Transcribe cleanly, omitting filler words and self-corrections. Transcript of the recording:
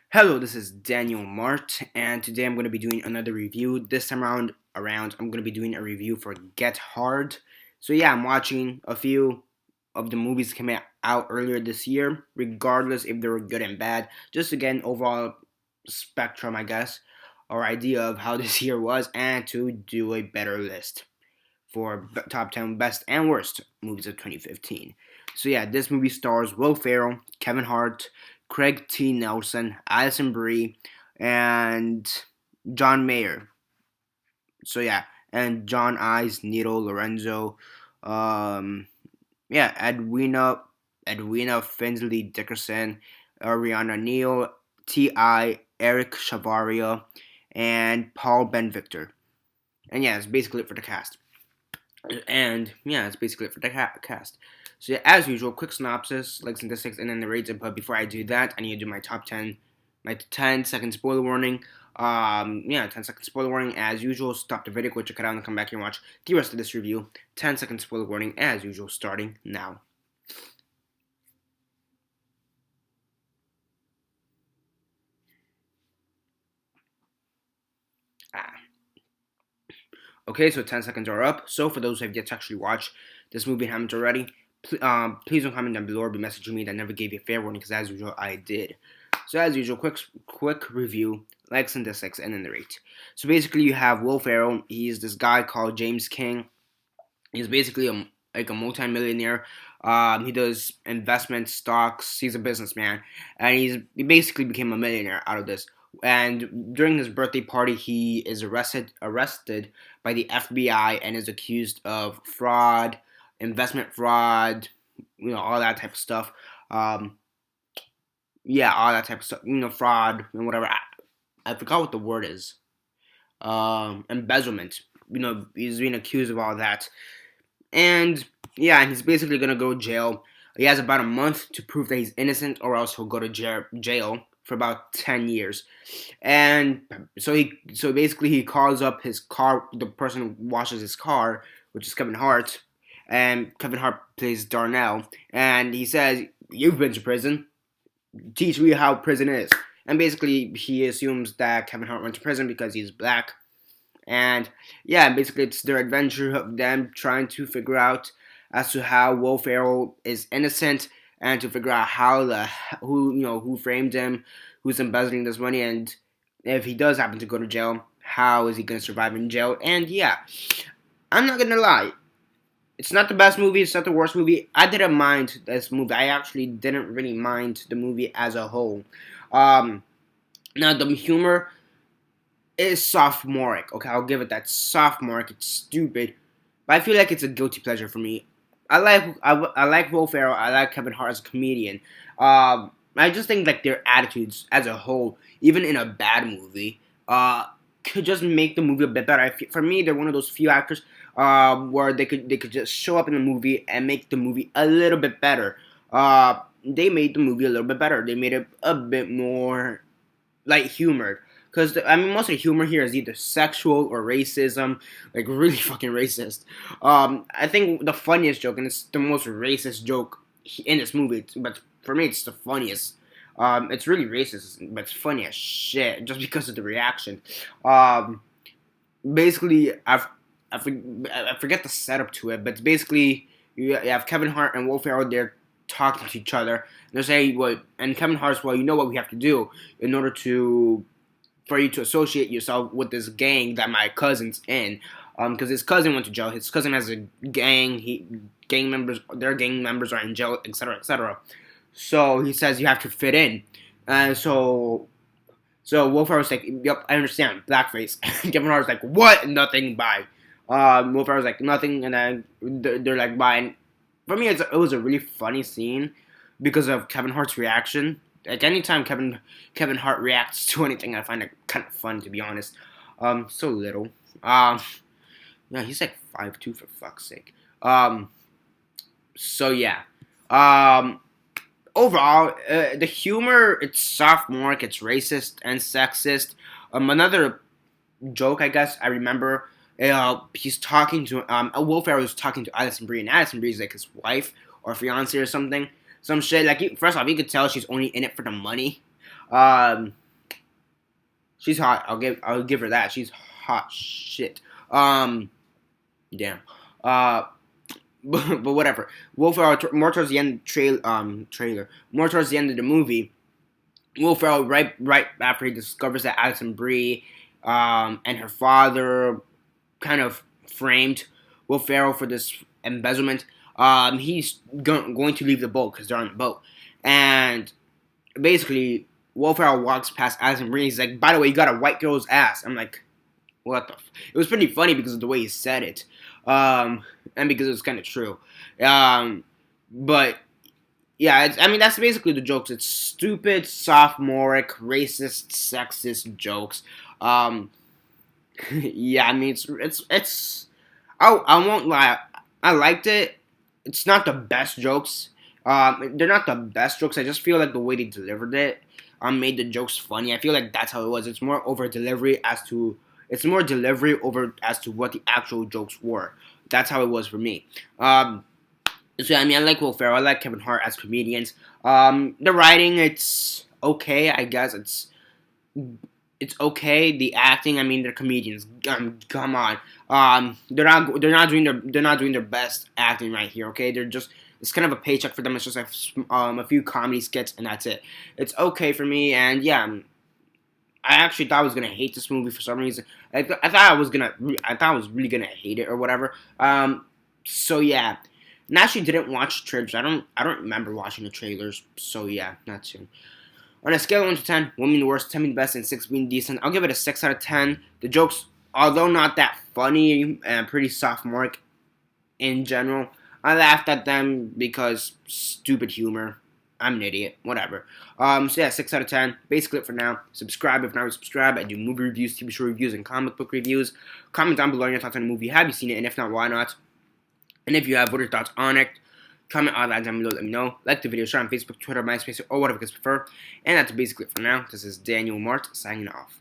Hello, this is Daniel Mart, and today I'm going to be doing another review. This time around, I'm going to be doing a review for Get Hard. So yeah, I'm watching a few of the movies that came out earlier this year, regardless if they were good and bad. Just to get an overall spectrum, I guess, or idea of how this year was, and to do a better list for top 10 best and worst movies of 2015. So yeah, this movie stars Will Ferrell, Kevin Hart, Craig T. Nelson, Addison Brie, and John Mayer. So yeah, and John Ives, Nito Lorenzo, um, yeah, Edwina Finley Dickerson, Ariana Neal, T.I., Eric Chavaria, and Paul Ben Victor. And yeah, it's basically it for the cast. And yeah, that's basically it for the cast. So yeah, as usual, quick synopsis, like statistics, and then the rates. But before I do that, I need to do my top 10, my 10-second spoiler warning. Yeah, 10-second spoiler warning as usual. Stop the video, go check it out, and come back here and watch the rest of this review. 10-second spoiler warning as usual, starting now. Ah. Okay, so 10 seconds are up. So for those who have yet to actually watch this movie and haven't already, please don't comment down below or be messaging me that never gave you a fair warning because as usual I did. So as usual, quick review, likes and dislikes, and then the rate. So basically you have Will Ferrell. He's this guy called James King. He's basically like a multi-millionaire. He does investment stocks. He's a businessman, and he basically became a millionaire out of this. And during his birthday party, he is arrested by the FBI and is accused of fraud, investment fraud, all that type of stuff. Um, yeah, all that type of stuff. Fraud and whatever. I forgot what the word is. Embezzlement. He's being accused of all that. And yeah, and he's basically gonna go to jail. He has about a month to prove that he's innocent, or else he'll go to jail for about 10 years. And so basically he calls up his car, the person who washes his car, which is Kevin Hart, and Kevin Hart plays Darnell, and he says, "You've been to prison. Teach me how prison is." And basically he assumes that Kevin Hart went to prison because he's black. And yeah, basically it's their adventure of them trying to figure out as to how Will Ferrell is innocent and to figure out who framed him, who's embezzling this money, and if he does happen to go to jail, how is he gonna survive in jail? And yeah, I'm not gonna lie. It's not the best movie, it's not the worst movie. I didn't mind this movie. I actually didn't really mind the movie as a whole. Um, Now the humor is sophomoric. Okay, I'll give it that. Sophomoric. It's stupid, but I feel like it's a guilty pleasure for me. I like Will Ferrell. I like Kevin Hart as a comedian. I just think like their attitudes as a whole, even in a bad movie, could just make the movie a bit better. For me, they're one of those few actors where they could just show up in the movie and make the movie a little bit better. They made the movie a little bit better. They made it a bit more light humored. Because, most of the humor here is either sexual or racism. Like, really fucking racist. I think the funniest joke, and it's the most racist joke in this movie, but for me, it's the funniest. It's really racist, but it's funny as shit, just because of the reaction. Um, Basically, I forget the setup to it, but it's basically, you have Kevin Hart and Will Ferrell there talking to each other. And they're saying, well, and Kevin Hart's, well, you know what we have to do in order for you to associate yourself with this gang that my cousin's in, because his cousin went to jail. His cousin has a gang. Their gang members are in jail, etc., etc. So he says you have to fit in, and so Will Ferrell's like, "Yep, I understand." Blackface. Kevin Hart's like, "What? Nothing. Bye." Will Ferrell's like, "Nothing," and then they're like, "Bye." And for me, it was a really funny scene because of Kevin Hart's reaction. Like anytime Kevin Hart reacts to anything, I find it kind of fun, to be honest. So little. Yeah, he's like 5'2" for fuck's sake. So yeah. Um, Overall, the humor, it's sophomoric, it's racist and sexist. Another joke, I guess I remember. He's talking to Will Ferrell is talking to Addison Brie, and Addison Brie is like his wife or fiance or something, some shit. Like, first off, you could tell she's only in it for the money. Um, she's hot. I'll give her that. She's hot shit. Damn. Uh, but whatever. Will Ferrell, more towards the end trailer, more towards the end of the movie, Will Ferrell, right after he discovers that Alison Brie, and her father kind of framed Will Ferrell for this embezzlement, he's going to leave the boat because they're on the boat, and basically Will Ferrell walks past Alison Brie. He's like, "By the way, you got a white girl's ass." I'm like, "What the?" It was pretty funny because of the way he said it, and because it was kind of true. But yeah, I mean that's basically the jokes. It's stupid, sophomoric, racist, sexist jokes. Um, yeah, I mean it's. I won't lie. I liked it. It's not the best jokes. They're not the best jokes. I just feel like the way they delivered it, made the jokes funny. I feel like that's how it was. It's more over delivery as to. It's more delivery over as to what the actual jokes were. That's how it was for me. So I mean, I like Will Ferrell. I like Kevin Hart as comedians. The writing, it's okay. I guess it's okay. The acting, I mean, they're comedians. Come on. They're not doing their best acting right here. Okay, they're just it's kind of a paycheck for them. It's just like a few comedy skits and that's it. It's okay for me, and yeah. I actually thought I was gonna hate this movie for some reason. I thought I was really gonna hate it or whatever. So yeah, and I actually didn't watch the trailers. I don't remember watching the trailers. So yeah, not too. On a scale of 1 to 10, 1 being the worst, 10 being the best, and 6 being decent, I'll give it a 6 out of 10. The jokes, although not that funny and pretty sophomoric in general, I laughed at them because stupid humor. I'm an idiot. Whatever. So yeah, 6 out of 10. Basically it for now. Subscribe if not subscribe. I do movie reviews, TV show reviews, and comic book reviews. Comment down below your thoughts on the movie. Have you seen it? And if not, why not? And if you have, what are your thoughts on it? Comment all that down below, let me know. Like the video, share on Facebook, Twitter, MySpace, or whatever you guys prefer. And that's basically it for now. This is Daniel Mart signing off.